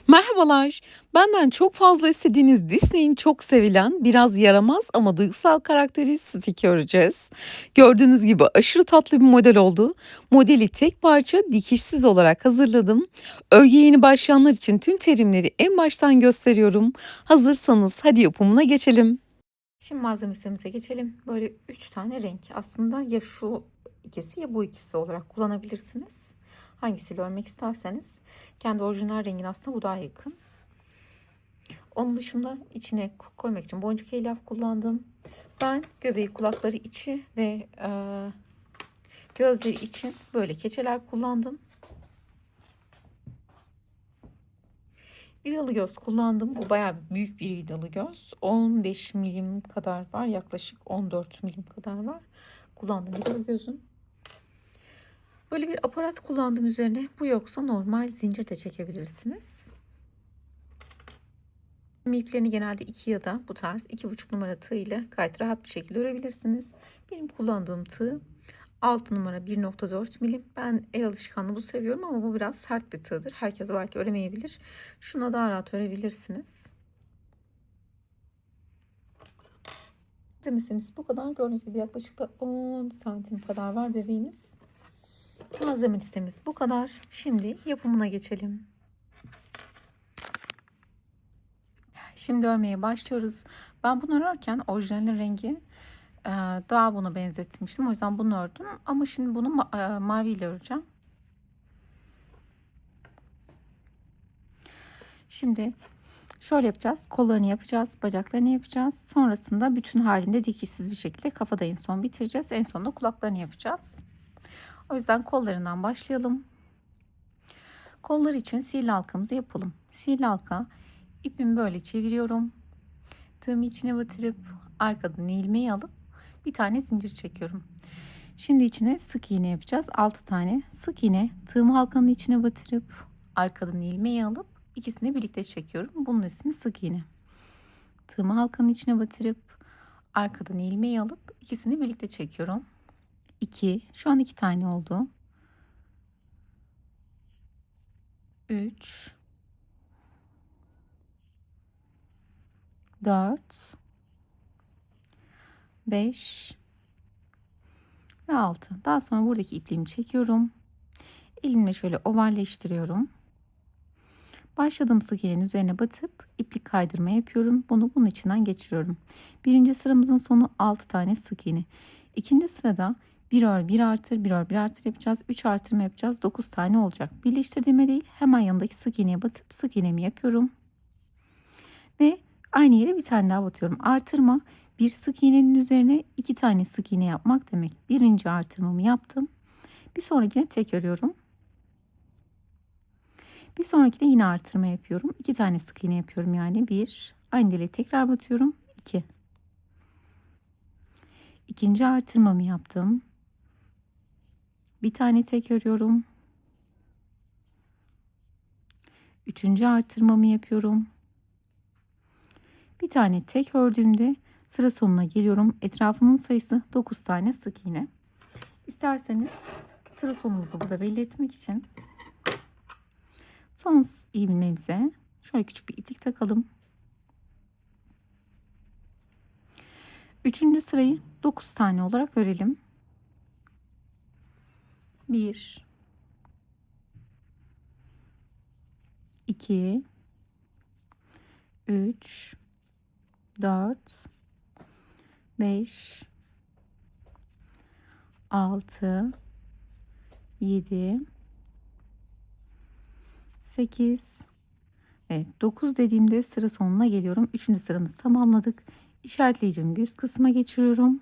Merhabalar. Benden çok fazla istediğiniz Disney'in çok sevilen, biraz yaramaz ama duygusal karakteri Sticky öreceğiz. Gördüğünüz gibi aşırı tatlı bir model oldu. Modeli tek parça dikişsiz olarak hazırladım. Örgüye yeni başlayanlar için tüm terimleri en baştan gösteriyorum. Hazırsanız hadi yapımına geçelim. Şimdi malzememize geçelim. Böyle 3 tane renk. Aslında ya şu ikisi ya bu ikisi olarak kullanabilirsiniz. Hangisiyle örmek isterseniz. Kendi orijinal rengine aslında bu daha yakın. Onun dışında içine koymak için boncuk elyaf kullandım. Ben göbeği, kulakları içi ve gözleri için böyle keçeler kullandım. Vidalı göz kullandım. Bu bayağı büyük bir vidalı göz. 15 milim kadar var. Yaklaşık 14 milim kadar var. Kullandığım vidalı gözüm. Böyle bir aparat kullandım üzerine. Bu yoksa normal zincir de çekebilirsiniz. İplerini genelde 2 ya da bu tarz 2,5 numara tığ ile gayet rahat bir şekilde örebilirsiniz. Benim kullandığım tığ 6 numara 1,4 milim. Ben el alışkanlığı bu seviyorum ama bu biraz sert bir tığdır. Herkes belki öremeyebilir. Şuna daha rahat örebilirsiniz. Malzememiz bu kadar. Gördüğünüz gibi yaklaşık da 10 santim kadar var bebeğimiz. Malzeme listemiz bu kadar. Şimdi yapımına geçelim. Şimdi örmeye başlıyoruz. Ben bunu örerken orijinalin rengi daha buna benzetmiştim. O yüzden bunu ördüm. Ama şimdi bunu maviyle öreceğim. Şimdi şöyle yapacağız. Kollarını yapacağız. Bacaklarını yapacağız. Sonrasında bütün halinde dikişsiz bir şekilde kafada en son bitireceğiz. En sonunda kulaklarını yapacağız. O yüzden kollarından başlayalım. Kollar için sihirli halkamızı yapalım. Sihirli halka ipimi böyle çeviriyorum. Tığımı içine batırıp arkadan ilmeği alıp bir tane zincir çekiyorum. Şimdi içine sık iğne yapacağız. 6 tane sık iğne tığımı halkanın içine batırıp arkadan ilmeği alıp ikisini birlikte çekiyorum. Bunun ismi sık iğne. Tığımı halkanın içine batırıp arkadan ilmeği alıp ikisini birlikte çekiyorum. 2. Şu an 2 tane oldu. 3, 4, 5 ve 6. Daha sonra buradaki ipliğimi çekiyorum. Elimle şöyle ovalleştiriyorum. Başladığım sık iğnenin üzerine batıp iplik kaydırma yapıyorum. Bunu bunun içinden geçiriyorum. Birinci sıramızın sonu 6 tane sık iğne. İkinci sırada bir ör bir artır bir ör bir artır yapacağız. 3 artırma yapacağız. 9 tane olacak. Birleştirdiğime değil hemen yanındaki sık iğneye batıp sık iğnemi yapıyorum. Ve aynı yere bir tane daha batıyorum. Artırma bir sık iğnenin üzerine 2 tane sık iğne yapmak demek. Birinci artırmamı yaptım. Bir sonrakine tek örüyorum. Bir sonraki de yine artırma yapıyorum. 2 tane sık iğne yapıyorum yani. 1. Aynı deliğe tekrar batıyorum. 2. İkinci artırmamı yaptım. Bir tane tek örüyorum. Üçüncü artırmamı yapıyorum. Bir tane tek ördüğümde sıra sonuna geliyorum. Etrafının sayısı 9 tane sık iğne. İsterseniz sıra sonumuzu burada belli etmek için son ilmeğimize şöyle küçük bir iplik takalım. Üçüncü sırayı 9 tane olarak örelim. 1, 2, 3, 4, 5, 6, 7, 8 ve 9 dediğimde sıra sonuna geliyorum. Üçüncü sıramızı tamamladık. İşaretleyeceğim bir üst kısma geçiyorum.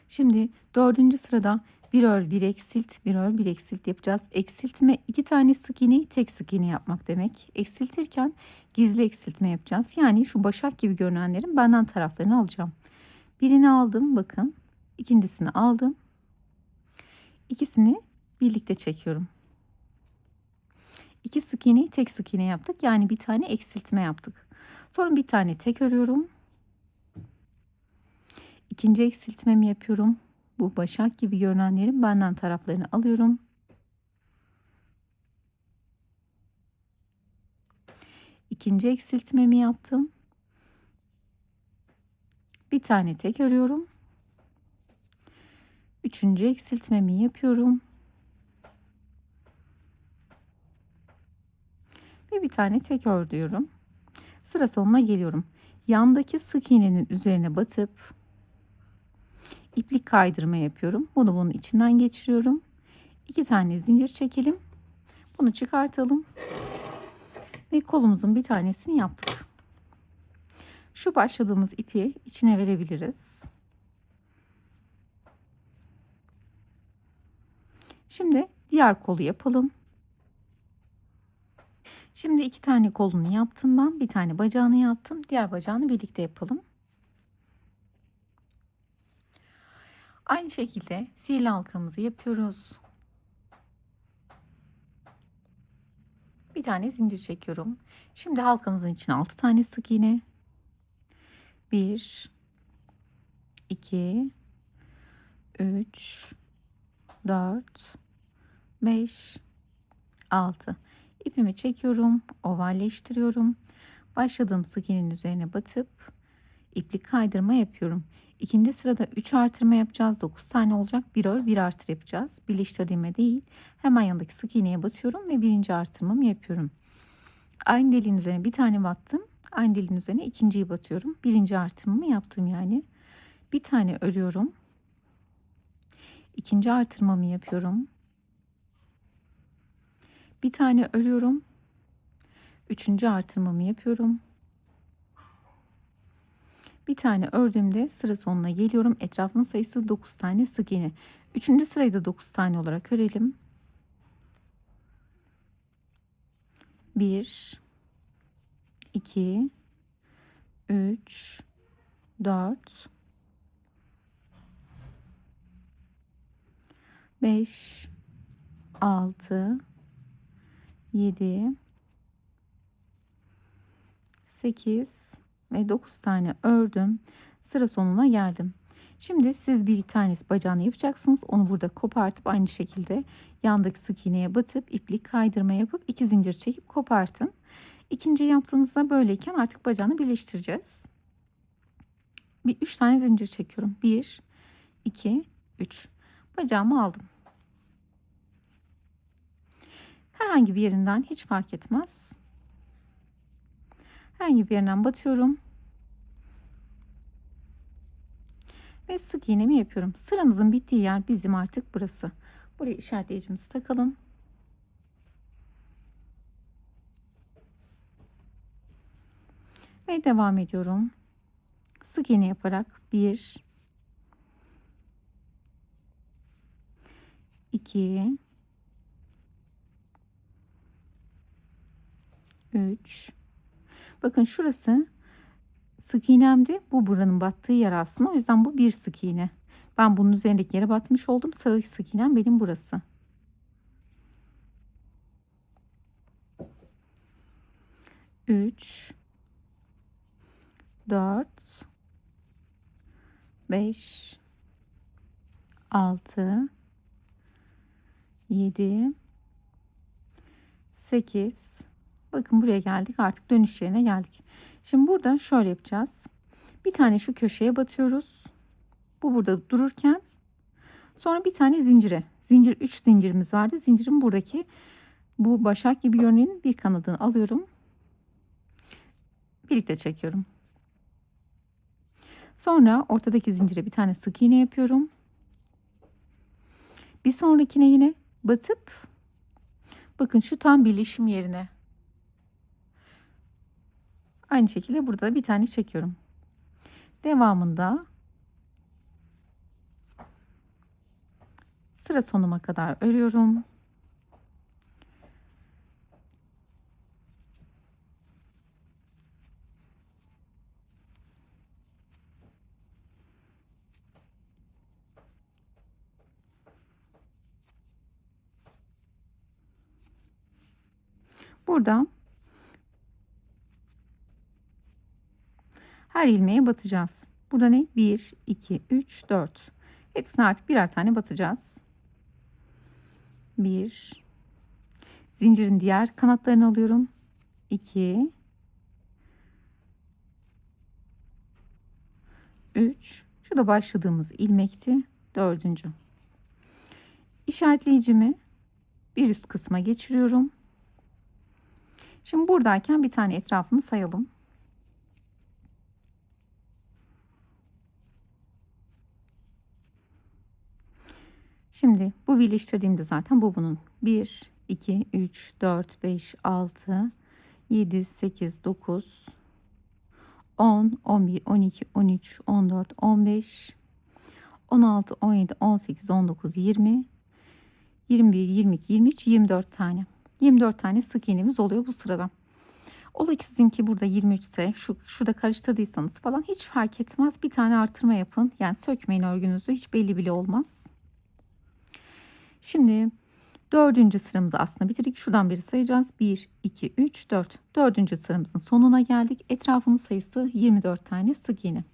Şimdi dördüncü sırada bir ör bir eksilt bir ör bir eksilt yapacağız. Eksiltme 2 tane sık iğneyi tek sık iğne yapmak demek. Eksiltirken gizli eksiltme yapacağız. Yani şu başak gibi görünenlerin benden taraflarını alacağım. Birini aldım bakın. İkincisini aldım. İkisini birlikte çekiyorum. 2 sık iğneyi tek sık iğne yaptık. Yani bir tane eksiltme yaptık. Sonra bir tane tek örüyorum. İkinci eksiltmemi yapıyorum. Bu başak gibi görünenlerin benden taraflarını alıyorum. İkinci eksiltmemi yaptım. Bir tane tek örüyorum. Üçüncü eksiltmemi yapıyorum. Ve bir tane tek ördüyorum. Sıra sonuna geliyorum. Yandaki sık iğnenin üzerine batıp iplik kaydırma yapıyorum. Bunu bunun içinden geçiriyorum. 2 tane zincir çekelim. Bunu çıkartalım. Ve kolumuzun bir tanesini yaptık. Şu başladığımız ipi içine verebiliriz. Şimdi diğer kolu yapalım. Şimdi 2 tane kolunu yaptım ben. Bir tane bacağını yaptım. Diğer bacağını birlikte yapalım. Aynı şekilde sihirli halkamızı yapıyoruz. Bir tane zincir çekiyorum. Şimdi halkamızın içine 6 tane sık iğne. 1 2 3 4 5 6. İpimi çekiyorum, ovalleştiriyorum. Başladığım sık iğnenin üzerine batıp iplik kaydırma yapıyorum. İkinci sırada 3 artırma yapacağız. 9 tane olacak. Bir ör, bir artır yapacağız. Birleştirdiğime değil. Hemen yanındaki sık iğneye batıyorum ve birinci artırmamı yapıyorum. Aynı deliğin üzerine bir tane battım. Aynı deliğin üzerine ikinciyi batıyorum. Birinci artırmamı yaptım yani. Bir tane örüyorum. İkinci artırmamı yapıyorum. Bir tane örüyorum. Üçüncü artırmamı yapıyorum. Bir tane ördüğümde sıra sonuna geliyorum. Etrafının sayısı 9 tane sık iğne. Üçüncü sırayı da 9 tane olarak örelim. 1 2 3 4 5 6 7 8 ve 9 tane ördüm. Sıra sonuna geldim. Şimdi siz bir tanesi bacağını yapacaksınız. Onu burada kopartıp aynı şekilde yandaki sık iğneye batıp iplik kaydırma yapıp 2 zincir çekip kopartın. İkinci yaptığınızda böyleyken artık bacağını birleştireceğiz. Bir 3 tane zincir çekiyorum. 1 2 3. Bacağımı aldım. Herhangi bir yerinden hiç fark etmez. Herhangi bir yerinden batıyorum. Ve sık iğnemi yapıyorum. Sıramızın bittiği yer bizim artık burası. Buraya işaretleyicimizi takalım. Ve devam ediyorum. Sık iğne yaparak 1 2 3. Bakın şurası sık iğnemdi. Bu buranın battığı yer aslında. O yüzden bu bir sık iğne. Ben bunun üzerindeki yere batmış oldum. Sıradaki sık iğnem benim burası. Üç, 4, 5, 6, 7, 8. Bakın buraya geldik. Artık dönüş yerine geldik. Şimdi burada şöyle yapacağız. Bir tane şu köşeye batıyoruz. Bu burada dururken sonra bir tane zincire. 3 zincirimiz vardı. Zincirin buradaki bu başak gibi görünen bir kanadını alıyorum. Birlikte çekiyorum. Sonra ortadaki zincire bir tane sık iğne yapıyorum. Bir sonrakine yine batıp bakın şu tam birleşim yerine. Aynı şekilde burada da bir tane çekiyorum. Devamında sıra sonuma kadar örüyorum. Burada her ilmeğe batacağız. Burada ne? 1, 2, 3, 4. Hepsine artık birer tane batacağız. 1. Zincirin diğer kanatlarını alıyorum. 2. 3. Şu da başladığımız ilmekti. 4. İşaretleyicimi bir üst kısma geçiriyorum. Şimdi buradayken bir tane etrafını sayalım. Şimdi bu birleştirdiğimde zaten bu bunun 1, 2, 3, 4, 5, 6, 7, 8, 9, 10, 11, 12, 13, 14, 15, 16, 17, 18, 19, 20, 21, 22, 23, 24 tane. 24 tane sık iğnemiz oluyor bu sırada. Ola ki sizinki burada 23 ise şurada karıştırdıysanız falan hiç fark etmez. Bir tane artırma yapın. Yani sökmeyin örgünüzü, hiç belli bile olmaz. Şimdi 4. sıramızı aslında bitirdik. Şuradan beri sayacağız. 1, 2, 3, 4. 4. sıramızın sonuna geldik. Etrafının sayısı 24 tane sık iğne.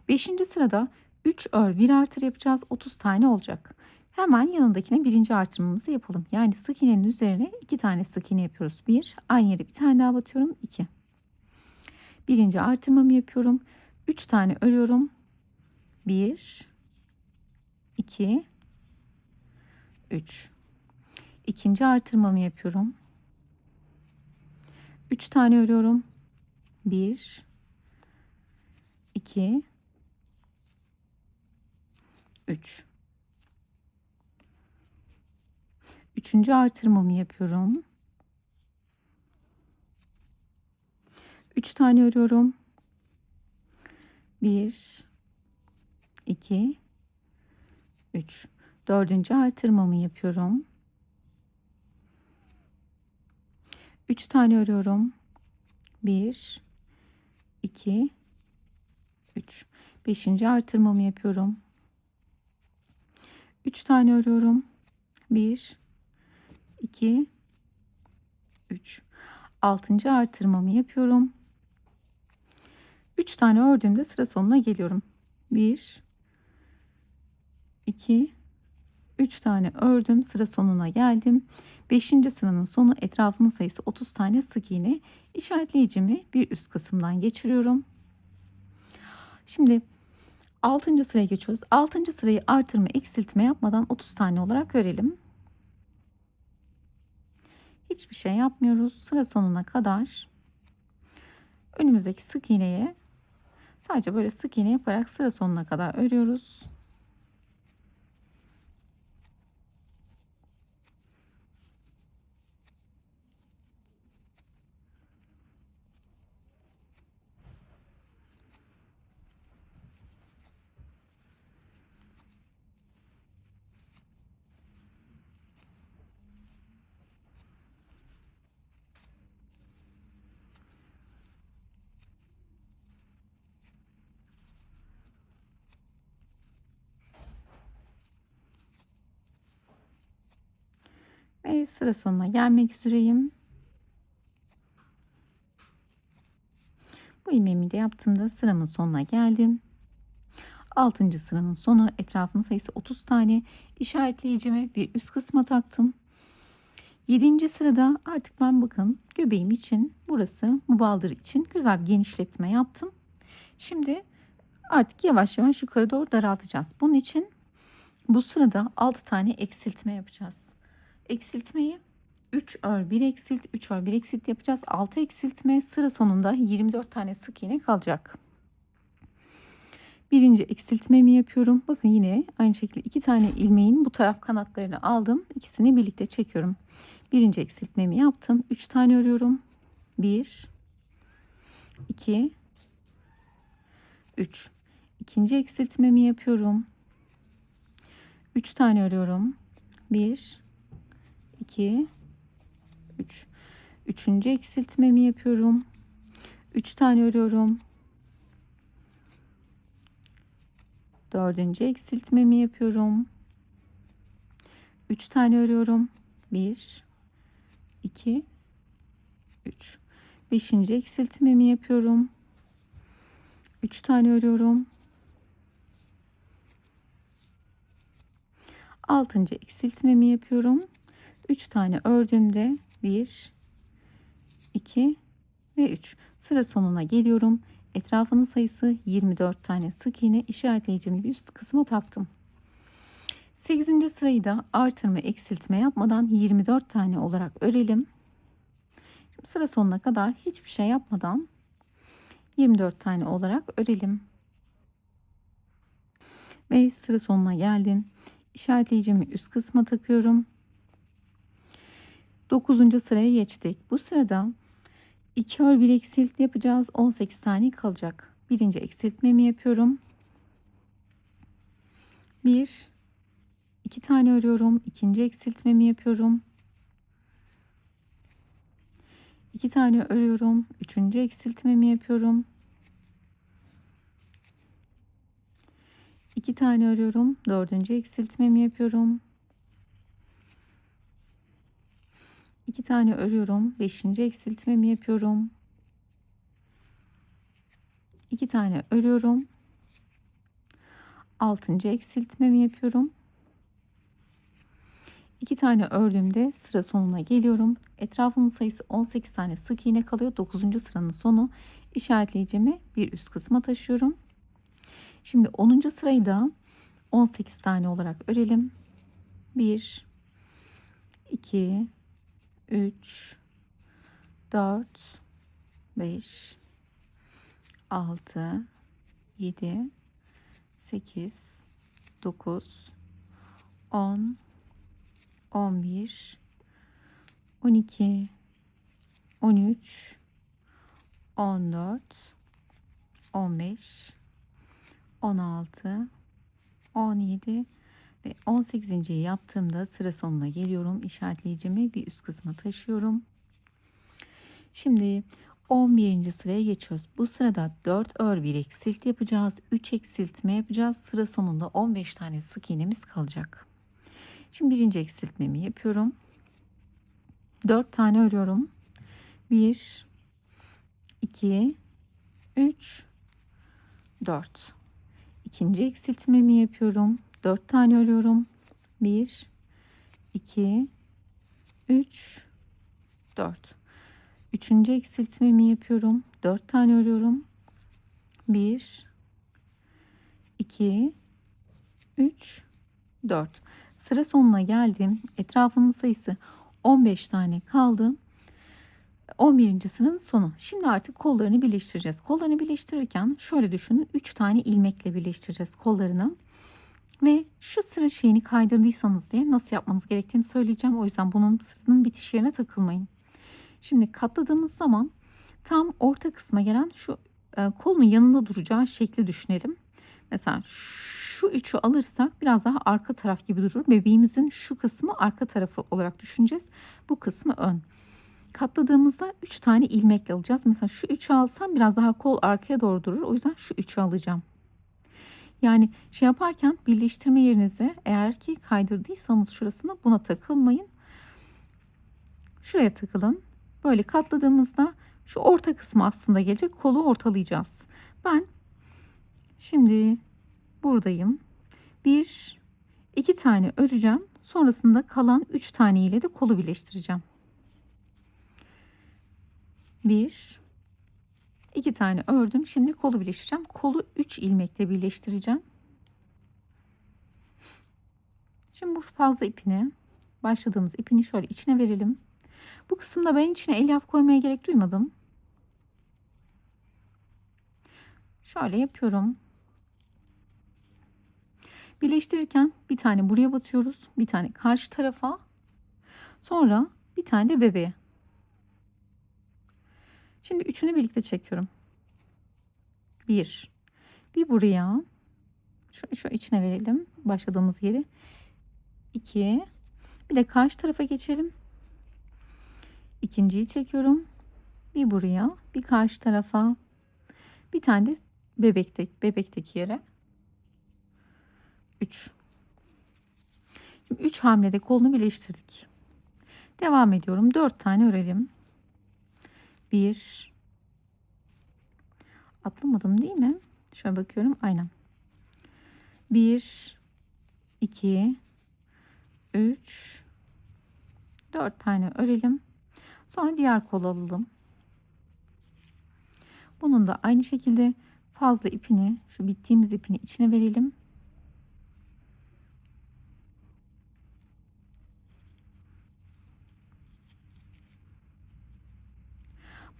5. sırada 3 ör 1 artır yapacağız. 30 tane olacak. Hemen yanındakine birinci artırmamızı yapalım. Yani sık iğnenin üzerine 2 tane sık iğne yapıyoruz. 1, aynı yere bir tane daha batıyorum. 2. Birinci artırmamı yapıyorum. 3 tane örüyorum. 1, 2, 3. İkinci artırmamı yapıyorum. 3 tane örüyorum. 1, 2, 3. Üçüncü artırmamı yapıyorum. 3 tane örüyorum. 1, 2, 3. Dördüncü artırmamı yapıyorum. 3 tane örüyorum. 1, 2, 3. Beşinci artırmamı yapıyorum. 3 tane örüyorum. 1, 2, 3. Altıncı artırmamı yapıyorum. 3 tane ördüğümde sıra sonuna geliyorum. 1, 2, 3 tane ördüm. Sıra sonuna geldim. 5. sıranın sonu etrafının sayısı 30 tane sık iğne. İşaretleyicimi bir üst kısımdan geçiriyorum. Şimdi 6. sıraya geçiyoruz. 6. sırayı artırma eksiltme yapmadan 30 tane olarak örelim. Hiçbir şey yapmıyoruz. Sıra sonuna kadar önümüzdeki sık iğneye sadece böyle sık iğne yaparak sıra sonuna kadar örüyoruz. Ve sıra sonuna gelmek üzereyim. Bu ilmeğimi de yaptığımda sıramın sonuna geldim. 6. sıranın sonu etrafının sayısı 30 tane. İşaretleyicimi bir üst kısma taktım. 7. sırada artık ben bakın göbeğim için burası mubaldır için güzel bir genişletme yaptım. Şimdi artık yavaş yavaş yukarı doğru daraltacağız. Bunun için bu sırada 6 tane eksiltme yapacağız. Eksiltmeyi 3 ör 1 eksilt 3 ör 1 eksilt yapacağız. 6 eksiltme, sıra sonunda 24 tane sık iğne kalacak. Birinci eksiltmemi yapıyorum. Bakın yine aynı şekilde 2 tane ilmeğin bu taraf kanatlarını aldım. İkisini birlikte çekiyorum. Birinci eksiltmemi yaptım. 3 tane örüyorum. 1, 2, 3. İkinci eksiltmemi yapıyorum. 3 tane örüyorum. 1, 2, 3. Üçüncü eksiltmemi yapıyorum. 3 tane örüyorum. Dördüncü eksiltmemi yapıyorum. 3 tane örüyorum. 1, 2, 3. Beşinci eksiltmemi yapıyorum. 3 tane örüyorum. 6. eksiltmemi yapıyorum. 3 tane ördüğümde 1, 2 ve 3. Sıra sonuna geliyorum. Etrafının sayısı 24 tane sık iğne, işaretleyicimi üst kısma taktım. 8. sırayı da artırma eksiltme yapmadan 24 tane olarak örelim. Şimdi sıra sonuna kadar hiçbir şey yapmadan 24 tane olarak örelim. Ve sıra sonuna geldim. İşaretleyicimi üst kısma takıyorum. 9. sıraya geçtik. Bu sırada 2 ör 1 eksiltme yapacağız. 18 tane kalacak. Birinci eksiltmemi yapıyorum. 2 tane örüyorum. İkinci eksiltmemi yapıyorum. 2 tane örüyorum. Üçüncü eksiltmemi yapıyorum. 2 tane örüyorum. Dördüncü eksiltmemi yapıyorum. 2 tane örüyorum. Beşinci eksiltmemi yapıyorum. 2 tane örüyorum. Altıncı eksiltmemi yapıyorum. 2 tane ördüğümde sıra sonuna geliyorum. Etrafının sayısı 18 tane sık iğne kalıyor. 9. sıranın sonu. İşaretleyicimi bir üst kısma taşıyorum. Şimdi 10. sırayı da 18 tane olarak örelim. 1 2 3 4 5 6 7 8 9 10 11 12 13 14 15 16 17 ve 18.yi yaptığımda sıra sonuna geliyorum. İşaretleyicimi bir üst kısma taşıyorum. Şimdi 11. sıraya geçiyoruz. Bu sırada 4 ör 1 eksilt yapacağız. 3 eksiltme yapacağız. Sıra sonunda 15 tane sık iğnemiz kalacak. Şimdi birinci eksiltmemi yapıyorum. 4 tane örüyorum. 1 2 3 4. İkinci eksiltmemi yapıyorum. 4 tane örüyorum. 1 2 3 4. Üçüncü eksiltmemi yapıyorum. 4 tane örüyorum. 1 2 3 4. Sıra sonuna geldim. Etrafının sayısı 15 tane kaldı. 11. sıranın sonu. Şimdi artık kollarını birleştireceğiz. Kollarını birleştirirken şöyle düşünün. 3 tane ilmekle birleştireceğiz kollarını. Ve şu sıra şeyini kaydırdıysanız diye nasıl yapmanız gerektiğini söyleyeceğim. O yüzden bunun sıranın bitiş yerine takılmayın. Şimdi katladığımız zaman tam orta kısma gelen şu kolun yanında duracağı şekli düşünelim. Mesela şu üçü alırsak biraz daha arka taraf gibi durur. Bebeğimizin şu kısmı arka tarafı olarak düşüneceğiz. Bu kısmı ön. Katladığımızda 3 tane ilmekle alacağız. Mesela şu üçü alsam biraz daha kol arkaya doğru durur. O yüzden şu üçü alacağım. Yani şey yaparken birleştirme yerinizi eğer ki kaydırdıysanız şurasına buna takılmayın. Şuraya takılın. Böyle katladığımızda şu orta kısmı aslında gelecek. Kolu ortalayacağız. Ben şimdi buradayım. 2 tane öreceğim. Sonrasında kalan 3 tane ile de kolu birleştireceğim. 2 tane ördüm. Şimdi kolu birleştireceğim. Kolu 3 ilmekle birleştireceğim. Şimdi bu fazla ipini, başladığımız ipini şöyle içine verelim. Bu kısımda ben içine elyaf koymaya gerek duymadım. Şöyle yapıyorum. Birleştirirken bir tane buraya batıyoruz. Bir tane karşı tarafa. Sonra bir tane de bebeğe. Şimdi üçünü birlikte çekiyorum. Bir buraya. Şu içine verelim. Başladığımız yeri. 2. Bir de karşı tarafa geçelim. İkinciyi çekiyorum. Bir buraya, bir karşı tarafa. Bir tane de bebekteki yere. 3. Şimdi 3 hamlede kolunu birleştirdik. Devam ediyorum. 4 tane örelim. 1. Atlamadım değil mi? Şöyle bakıyorum. Aynen. 1 2 3 4 tane örelim. Sonra diğer kol alalım. Bunun da aynı şekilde fazla ipini, şu bittiğimiz ipini içine verelim.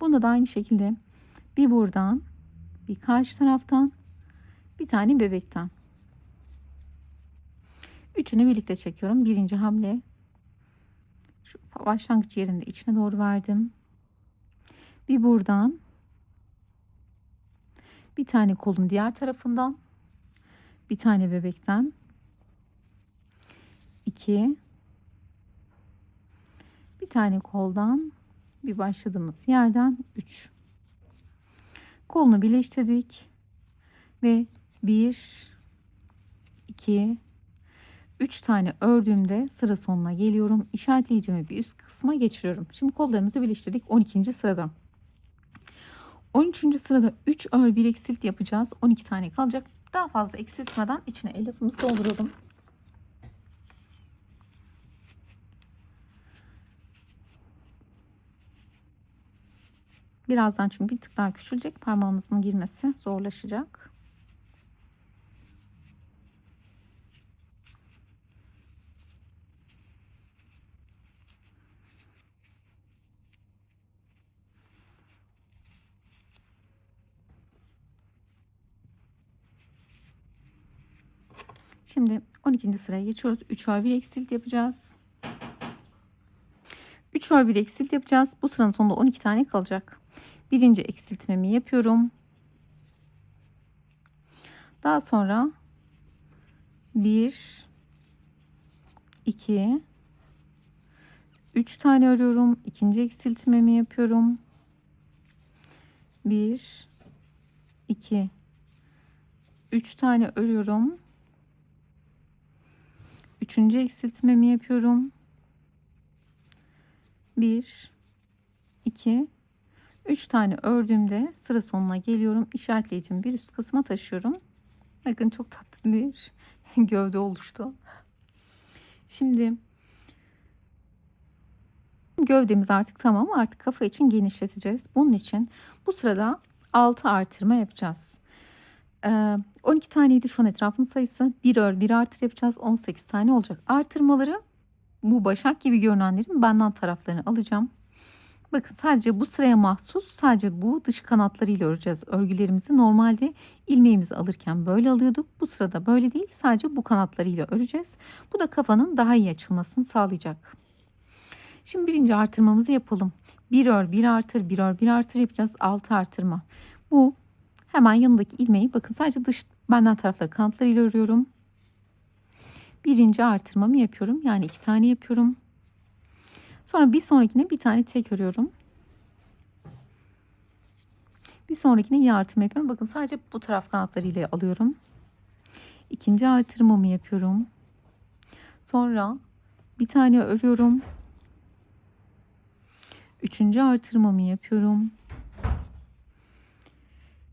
Bunda da aynı şekilde bir buradan, bir karşı taraftan, bir tane bebekten. Üçünü birlikte çekiyorum. Birinci hamle şu başlangıç yerinde içine doğru verdim. Bir buradan, bir tane kolun diğer tarafından, bir tane bebekten, 2, bir tane koldan, bir başladığımız yerden 3. Kolunu birleştirdik ve 1, 2, 3 tane ördüğümde sıra sonuna geliyorum. İşaretleyicimi bir üst kısma geçiriyorum. Şimdi kollarımızı birleştirdik 12. sırada. 13. sırada 3 ör 1 eksilt yapacağız. 12 tane kalacak. Daha fazla eksiltmeden içine elyafımızı dolduralım. Birazdan çünkü bir tık daha küçülecek. Parmağımızın girmesi zorlaşacak. Şimdi 12. sıraya geçiyoruz. 3 ör 1 eksilt yapacağız. 3 ör 1 eksilt yapacağız. Bu sıranın sonunda 12 tane kalacak. Birinci eksiltmemi yapıyorum. Daha sonra 1, 2, 3 tane örüyorum. İkinci eksiltmemi yapıyorum. 1, 2, 3 tane örüyorum. Üçüncü eksiltmemi yapıyorum. 1, 2, 3 tane ördüğümde sıra sonuna geliyorum. İşaretleyicimi bir üst kısma taşıyorum. Bakın çok tatlı bir gövde oluştu. Şimdi gövdemiz artık tamam. Artık kafa için genişleteceğiz. Bunun için bu sırada 6 artırma yapacağız. 12 taneydi şu an etrafın sayısı. 1 ör 1 artır yapacağız. 18 tane olacak. Artırmaları bu başak gibi görünenlerin benden taraflarını alacağım. Bakın sadece bu sıraya mahsus sadece bu dış kanatlarıyla öreceğiz örgülerimizi. Normalde ilmeğimizi alırken böyle alıyorduk. Bu sırada böyle değil, sadece bu kanatlarıyla öreceğiz. Bu da kafanın daha iyi açılmasını sağlayacak. Şimdi birinci artırmamızı yapalım. 1 ör 1 artır 1 ör 1 artır yapacağız. 6 artırma. Bu hemen yanındaki ilmeği bakın sadece dış benden tarafları kanatlarıyla örüyorum. Birinci artırmamı yapıyorum. Yani 2 tane yapıyorum. Sonra bir sonrakine bir tane tek örüyorum. Bir sonrakine yine artırma yapıyorum. Bakın sadece bu taraf kanatlarıyla alıyorum. İkinci artırmamı yapıyorum. Sonra bir tane örüyorum. Üçüncü artırmamı yapıyorum.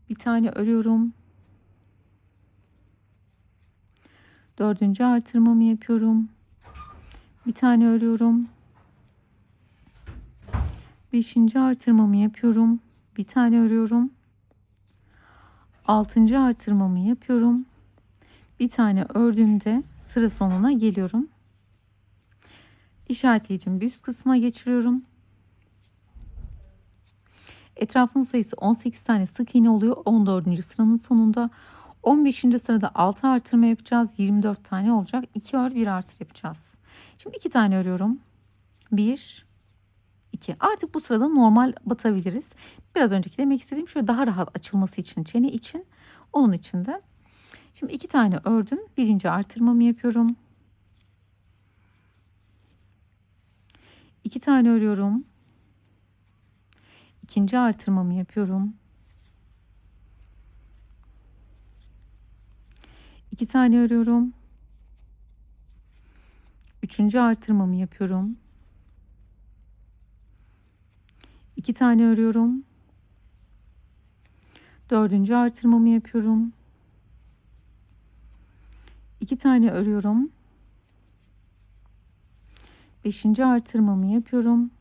Bir tane örüyorum. Dördüncü artırmamı yapıyorum. Bir tane örüyorum. Beşinci artırmamı yapıyorum. Bir tane örüyorum. Altıncı artırmamı yapıyorum. Bir tane ördüğümde sıra sonuna geliyorum. İşaretleyicimi bir üst kısma geçiriyorum. Etrafın sayısı 18 tane sık iğne oluyor. 14. sıranın sonunda 15. sırada 6 artırma yapacağız. 24 tane olacak. 2 ör 1 artır yapacağız. Şimdi 2 tane örüyorum. 1, 2. Artık bu sırada normal batabiliriz. Biraz önceki demek istediğim şöyle daha rahat açılması için çene için. Onun için de. Şimdi 2 tane ördüm. Birinci artırmamı yapıyorum. 2 tane örüyorum. İkinci artırmamı yapıyorum. 2 tane örüyorum. Üçüncü artırmamı yapıyorum. 2 tane örüyorum. Dördüncü artırmamı yapıyorum. 2 tane örüyorum. Beşinci artırmamı yapıyorum.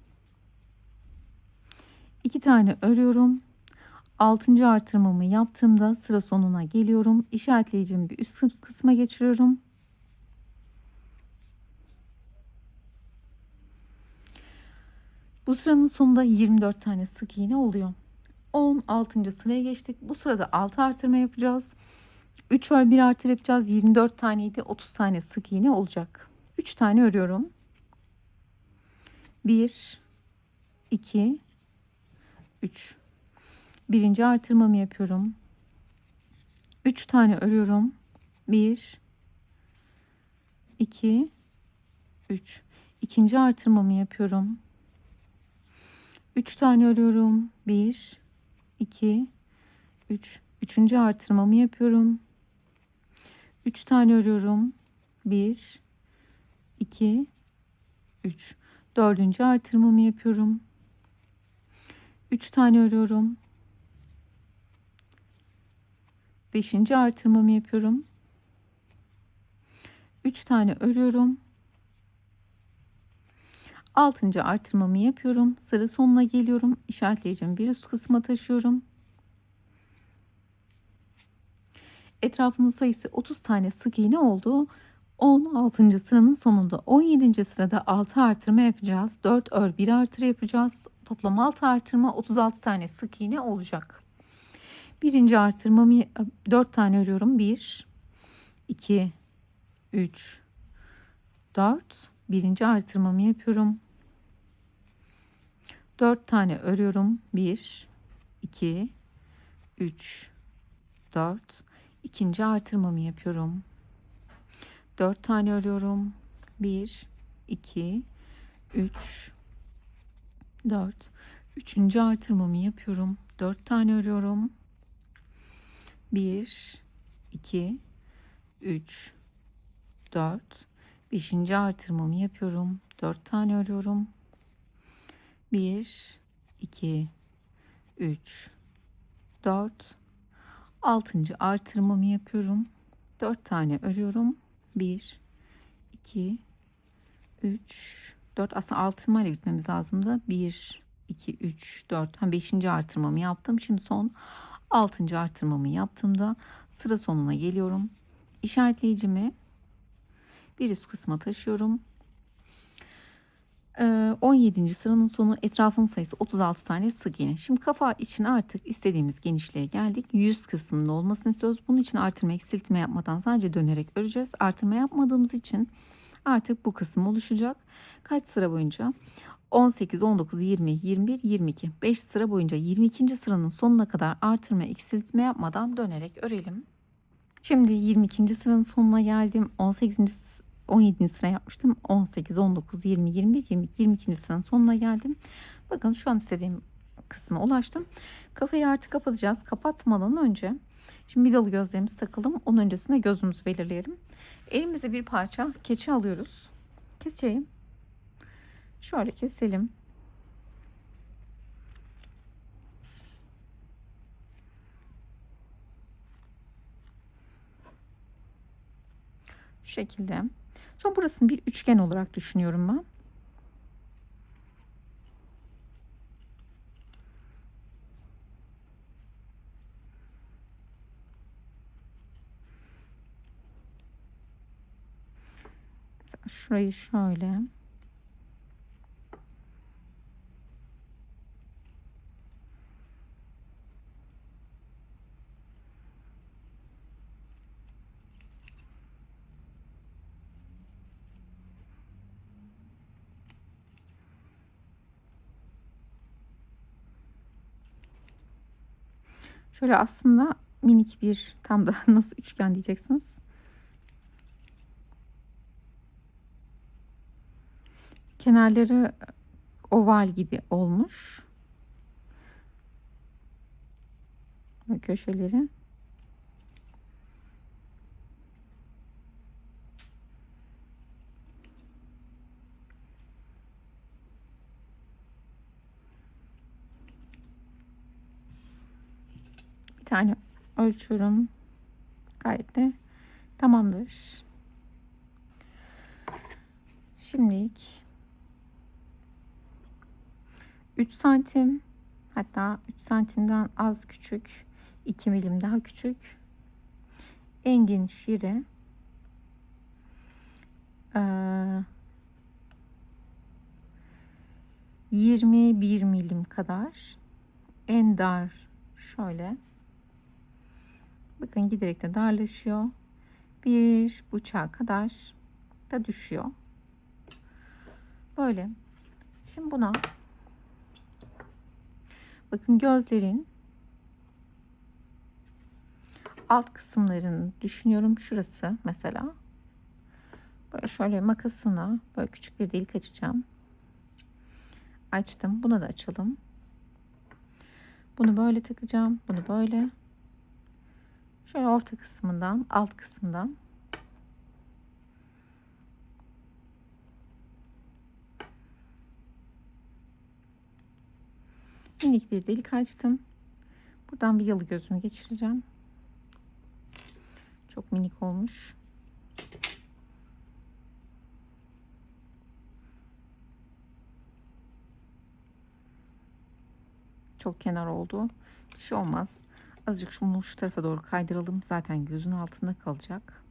2 tane örüyorum. 6. artırmamı yaptığımda sıra sonuna geliyorum. İşaretleyicimi bir üst kısma geçiriyorum. Bu sıranın sonunda 24 tane sık iğne oluyor. 16. sıraya geçtik. Bu sırada 6 artırma yapacağız. 3 ör 1 artır yapacağız. 24 taneydi. 30 tane sık iğne olacak. 3 tane örüyorum. 1 2 3. Birinci artırmamı yapıyorum. 3 tane örüyorum. 1 2 3. İkinci artırmamı yapıyorum. 3 tane örüyorum. 1 2 3. Üçüncü artırmamı yapıyorum. 3 tane örüyorum. 1 2 3. Dördüncü artırmamı yapıyorum. 3 tane örüyorum. 5. artırmamı yapıyorum. 3 tane örüyorum. 6. artırmamı yapıyorum. Sıra sonuna geliyorum. İşaretleyeceğim bir üst kısma taşıyorum. Etrafının sayısı 30 tane sık iğne oldu. 16. sıranın sonunda 17. sırada 6 artırma yapacağız. 4 ör 1 artır yapacağız. Toplam 6 artırma 36 tane sık iğne olacak. Birinci artırmamı 4 tane örüyorum. 1 2 3 4. Birinci artırmamı yapıyorum. 4 tane örüyorum. 1 2 3 4. İkinci artırmamı yapıyorum. 4 tane örüyorum. 1 2 3 4. Üçüncü artırmamı yapıyorum. 4 tane örüyorum. 1 2 3 4. Beşinci artırmamı yapıyorum. 4 tane örüyorum. 1 2 3 4. Altıncı artırmamı yapıyorum. 4 tane örüyorum. 1 2 3 4. Aslında artırma ile bitmemiz lazımdı. 1 2 3 4. 5. artırmamı yaptım. Şimdi son 6. artırmamı yaptığımda sıra sonuna geliyorum. İşaretleyicimi bir üst kısma taşıyorum. 17. sıranın sonu, etrafın sayısı 36 tane sık iğne. Şimdi kafa için artık istediğimiz genişliğe geldik. Yüz kısmında olmasını istiyoruz. Bunun için artırma eksiltme yapmadan sadece dönerek öreceğiz. Artırma yapmadığımız için artık bu kısım oluşacak. Kaç sıra boyunca? 18, 19, 20, 21, 22. 5 sıra boyunca 22. sıranın sonuna kadar artırma eksiltme yapmadan dönerek örelim. Şimdi 22. sıranın sonuna geldim. 17. sıra yapmıştım. 18, 19, 20, 21, 22, 22. sıranın sonuna geldim. Bakın şu an istediğim kısma ulaştım. Kafayı artık kapatacağız. Kapatmadan önce şimdi vidalı gözlerimizi takalım. Onun öncesinde gözümüzü belirleyelim. Elimize bir parça keçi alıyoruz. Keseceğim. Şöyle keselim. Şu şekilde. Sonra burasını bir üçgen olarak düşünüyorum ben. Şurayı şöyle. Şöyle aslında minik bir, tam da nasıl üçgen diyeceksiniz. Kenarları oval gibi olmuş. Ve köşeleri. Bir tane ölçüyorum. Gayet de tamamdır. Şimdilik 3 santim, Hatta 3 santimden az küçük. 2 milim daha küçük. En geniş yeri 21 milim kadar. En dar şöyle. Bakın giderek de darlaşıyor. Bir buçuğa kadar da düşüyor. Böyle. Şimdi buna bakın gözlerin alt kısımlarını düşünüyorum. Şurası mesela. Böyle şöyle makasına böyle küçük bir delik açacağım. Açtım. Buna da açalım. Bunu böyle takacağım. Bunu böyle. Şöyle orta kısmından, alt kısmından. Minik bir delik açtım. Buradan bir yalı gözümü geçireceğim. Çok minik olmuş. Çok kenar oldu. Bir şey olmaz. Azıcık şunu şu tarafa doğru kaydıralım. Zaten gözün altında kalacak.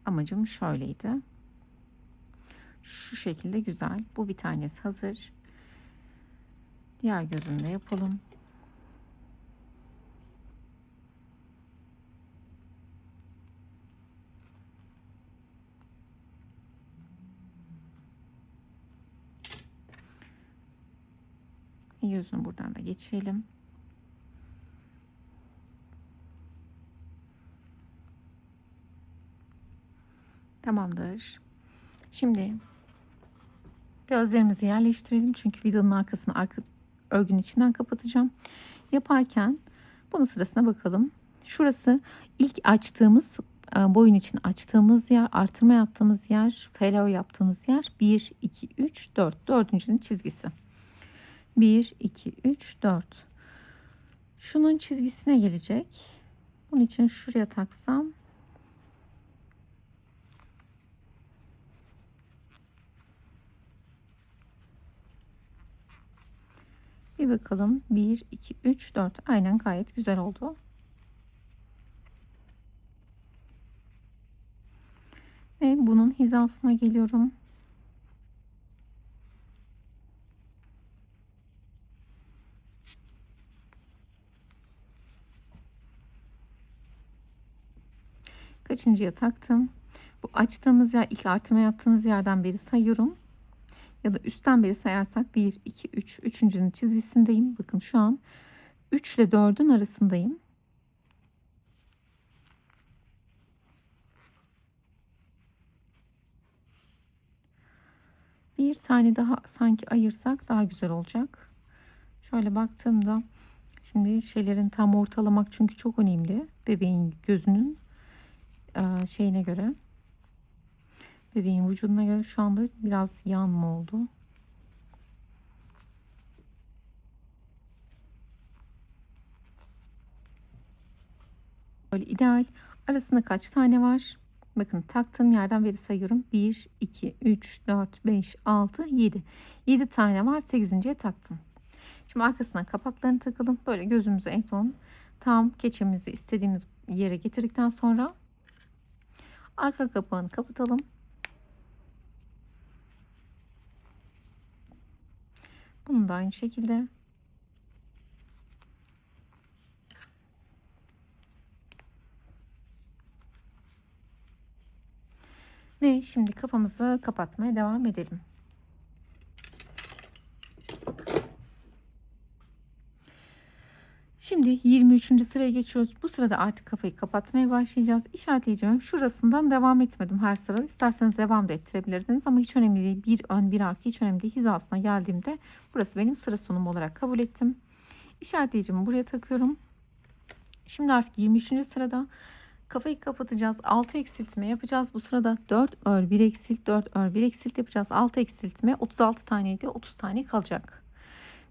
Amacım şöyleydi. Şu şekilde güzel. Bu bir tanesi hazır. Diğer gözünü de yapalım. Yüzünü buradan da geçirelim. Tamamdır. Şimdi gözlerimizi yerleştirelim. Çünkü vidanın arkasını örgünün içinden kapatacağım. Yaparken bunun sırasına bakalım. Şurası ilk açtığımız boyun için açtığımız yer, artırma yaptığımız yer, felao yaptığımız yer 1, 2, 3, 4. Dördüncünün çizgisi. 1, 2, 3, 4. Şunun çizgisine gelecek. Bunun için şuraya taksam. Bir bakalım. 1, 2, 3, 4. Aynen gayet güzel oldu. Ve bunun hizasına geliyorum. Kaçıncıya taktım? Bu açtığımız yer, ilk artırma yaptığımız yerden beri sayıyorum. Ya da üstten beri sayarsak 1, 2, 3. Üçüncünün çizgisindeyim. Bakın şu an 3 ile 4'ün arasındayım. Bir tane daha sanki ayırsak daha güzel olacak. Şöyle baktığımda şimdi şeylerin tam ortalamak çünkü çok önemli. Bebeğin gözünün şeyine göre. Bebeğin vücuduna göre şu anda biraz yanma oldu. Böyle ideal. Arasında kaç tane var? Bakın taktığım yerden beri sayıyorum. 1, 2, 3, 4, 5, 6, 7. 7 tane var. 8.'ye taktım. Şimdi arkasından kapaklarını takalım. Böyle gözümüzü en son tam keçemizi istediğimiz yere getirdikten sonra arka kapağını kapatalım. Bunu da aynı şekilde. Ve şimdi kafamızı kapatmaya devam edelim. Şimdi 23. sıraya geçiyoruz. Bu sırada artık kafayı kapatmaya başlayacağız. İşaretleyeceğim. Şurasından devam etmedim her sırada. İsterseniz devam da ettirebilirdiniz ama hiç önemli değil. Bir ön bir arka hiç önemli değil. Hizasına geldiğimde burası benim sıra sonum olarak kabul ettim. İşaretleyicimi buraya takıyorum. Şimdi artık 23. sırada kafayı kapatacağız. 6 eksiltme yapacağız. Bu sırada 4 ör 1 eksilt 4 ör 1 eksilt yapacağız. 6 eksiltme 36 taneydi. 30 tane kalacak.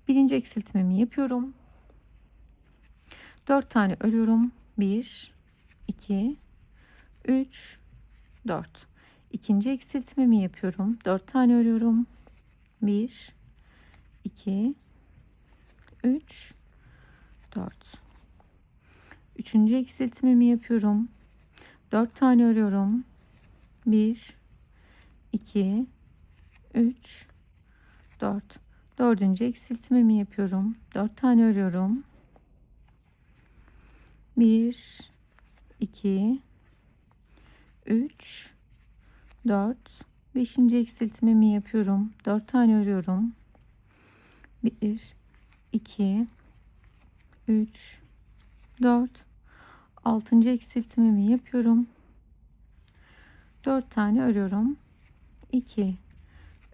Birinci eksiltmemi yapıyorum. 4 tane örüyorum. 1, 2, 3, 4. İkinci eksiltmemi yapıyorum. 4 tane örüyorum. 1, 2, 3, 4. Üçüncü eksiltmemi yapıyorum. 4 tane örüyorum. 1, 2, 3, 4. Dördüncü eksiltmemi yapıyorum. 4 tane örüyorum. 1, 2, 3, 4. Beşinci eksiltmemi yapıyorum. 4 tane örüyorum. 1, 2, 3, 4. Altıncı eksiltmemi yapıyorum. 4 tane örüyorum. 2,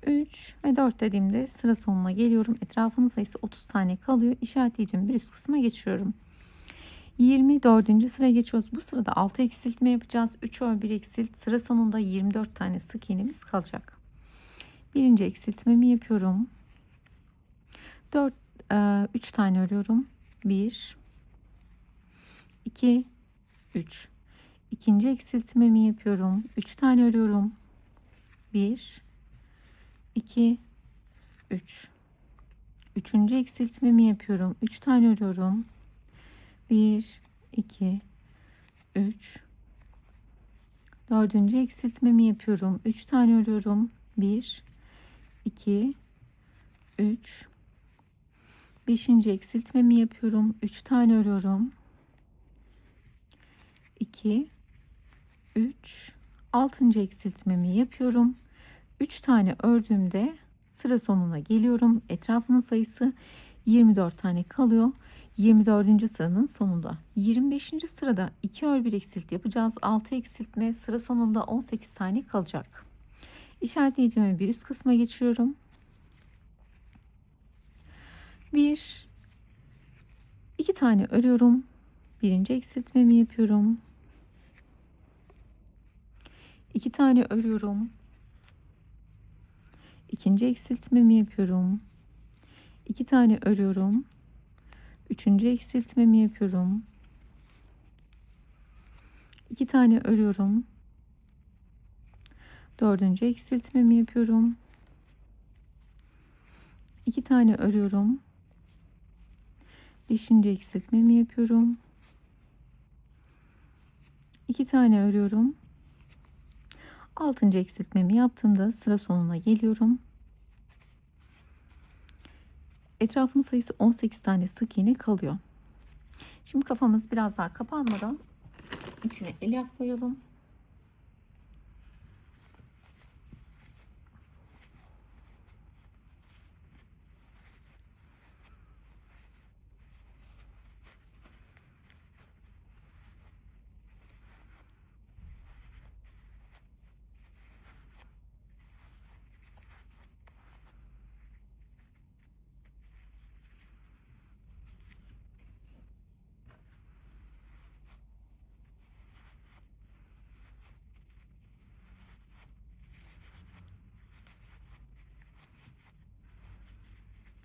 3 ve 4 dediğimde sıra sonuna geliyorum. Etrafının sayısı 30 tane kalıyor. İşaretleyeceğim bir üst kısma geçiyorum. 24. sıraya geçiyoruz. Bu sırada 6 eksiltme yapacağız. 3 ör 1 eksilt. Sıra sonunda 24 tane sık iğnemiz kalacak. Birinci eksiltmemi yapıyorum. 3 tane örüyorum. 1, 2, 3. İkinci eksiltmemi yapıyorum. 3 tane örüyorum. 1, 2, 3. Üçüncü eksiltmemi yapıyorum. 3 tane örüyorum. 1, 2, 3. Dördüncü eksiltmemi yapıyorum. 3 tane örüyorum. 1, 2, 3. Beşinci eksiltmemi yapıyorum. 3 tane örüyorum. 2, 3. Altıncı eksiltmemi yapıyorum. 3 tane ördüğümde sıra sonuna geliyorum. Etrafının sayısı 24 tane kalıyor. 24. sıranın sonunda. 25. sırada 2 ör 1 eksilt yapacağız. 6 eksiltme, sıra sonunda 18 tane kalacak. İşaretleyeceğim bir üst kısma geçiyorum. 1, 2 tane örüyorum. Birinci eksiltmemi yapıyorum. 2 tane örüyorum. İkinci eksiltmemi yapıyorum. 2 tane örüyorum. Üçüncü eksiltmemi yapıyorum. 2 tane örüyorum. Dördüncü eksiltmemi yapıyorum. 2 tane örüyorum. Beşinci eksiltmemi yapıyorum. 2 tane örüyorum. Altıncı eksiltmemi yaptığımda sıra sonuna geliyorum. Etrafının sayısı 18 tane sık iğne kalıyor. Şimdi kafamız biraz daha kapanmadan içine elyaf koyalım.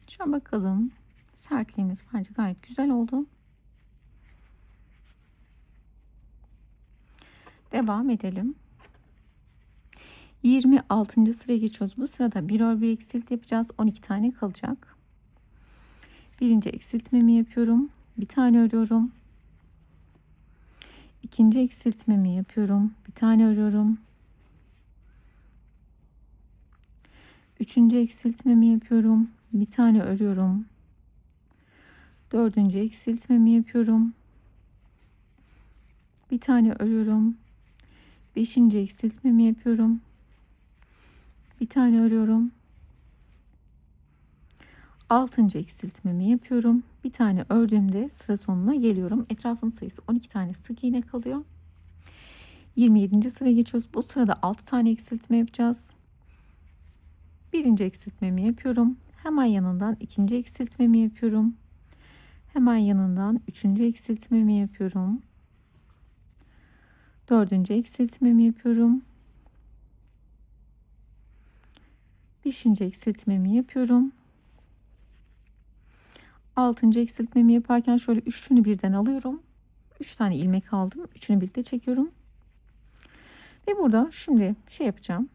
Şu an bakalım. Sertliğimiz bence gayet güzel oldu. Devam edelim. 26. sıraya geçiyoruz. Bu sırada bir ör bir eksilt yapacağız. 12 tane kalacak. Birinci eksiltmemi yapıyorum. Bir tane örüyorum. İkinci eksiltmemi yapıyorum. Bir tane örüyorum. Üçüncü eksiltmemi yapıyorum. Bir tane örüyorum. Dördüncü eksiltmemi yapıyorum. Bir tane örüyorum. Beşinci eksiltmemi yapıyorum. Bir tane örüyorum. Altıncı eksiltmemi yapıyorum. Bir tane ördüğümde sıra sonuna geliyorum. Etrafın sayısı 12 tane sık iğne kalıyor. 27. sıraya geçiyoruz. Bu sırada 6 tane eksiltme yapacağız. Birinci eksiltmemi yapıyorum. Hemen yanından ikinci eksiltmemi yapıyorum. Hemen yanından üçüncü eksiltmemi yapıyorum. Dördüncü eksiltmemi yapıyorum. Beşinci eksiltmemi yapıyorum. Altıncı eksiltmemi yaparken şöyle üçünü birden alıyorum. 3 tane ilmek aldım. Üçünü birlikte çekiyorum. Ve burada şimdi şey yapacağım.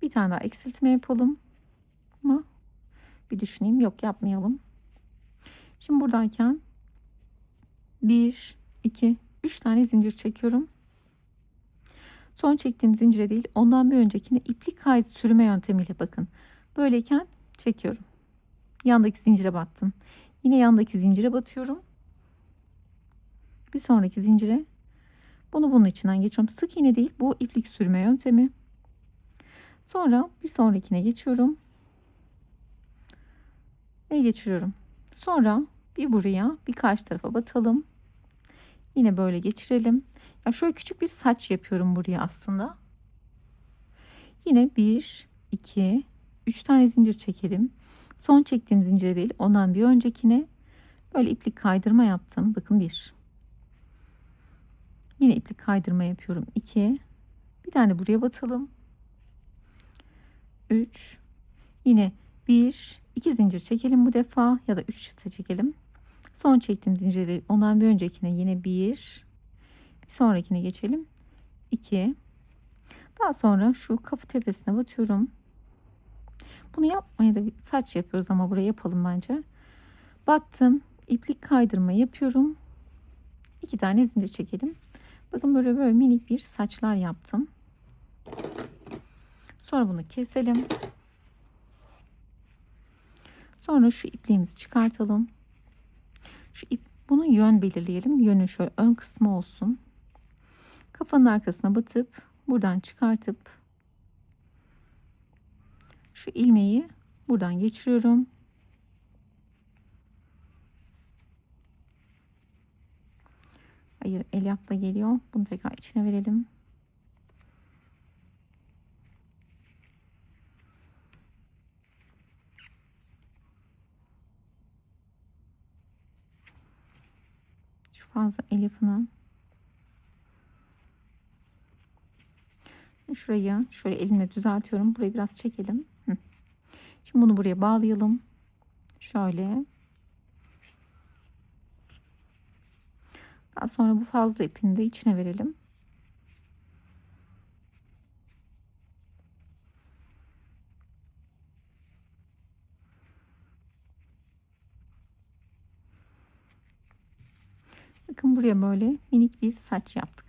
Bir tane daha eksiltme yapalım mı? Bir düşüneyim. Yok, yapmayalım. Şimdi buradayken 1, 2, 3 tane zincir çekiyorum. Son çektiğim zincire değil, ondan bir öncekine iplik kaydı sürme yöntemiyle bakın. Böyleyken çekiyorum. Yandaki zincire battım. Yine yandaki zincire batıyorum. Bir sonraki zincire. Bunu bunun içinden geçiyorum. Sık iğne değil, bu iplik sürme yöntemi. Sonra bir sonrakine geçiyorum. Ve geçiriyorum. Sonra bir buraya, bir karşı tarafa batalım. Yine böyle geçirelim. Ya şöyle küçük bir saç yapıyorum buraya aslında. Yine 1, 2, 3 tane zincir çekelim. Son çektiğim zincire değil, ondan bir öncekine böyle iplik kaydırma yaptım. Bakın 1. Yine iplik kaydırma yapıyorum. 2. Bir tane buraya batalım. 3. Yine 1, 2 zincir çekelim bu defa ya da 3 çıta çekelim. Son çektiğim zincire değil, ondan bir öncekine yine 1. Bir sonrakine geçelim. 2. Daha sonra şu kapı tepesine batıyorum. Bunu yapmaya da bir saç yapıyoruz ama buraya yapalım bence. Battım. İplik kaydırma yapıyorum. 2 tane zincir çekelim. Bakın böyle minik bir saçlar yaptım. Sonra bunu keselim. Sonra şu ipliğimizi çıkartalım. Şu ip, bunun yön belirleyelim. Yönü şöyle ön kısmı olsun. Kafanın arkasına batıp buradan çıkartıp şu ilmeği buradan geçiriyorum. Hayır, el yapla geliyor. Bunu tekrar içine verelim. Şu fazla el yapını. Şurayı şöyle elimle düzeltiyorum. Burayı biraz çekelim. Şimdi bunu buraya bağlayalım. Şöyle. Daha sonra bu fazla ipini de içine verelim. Bakın buraya böyle minik bir saç yaptık.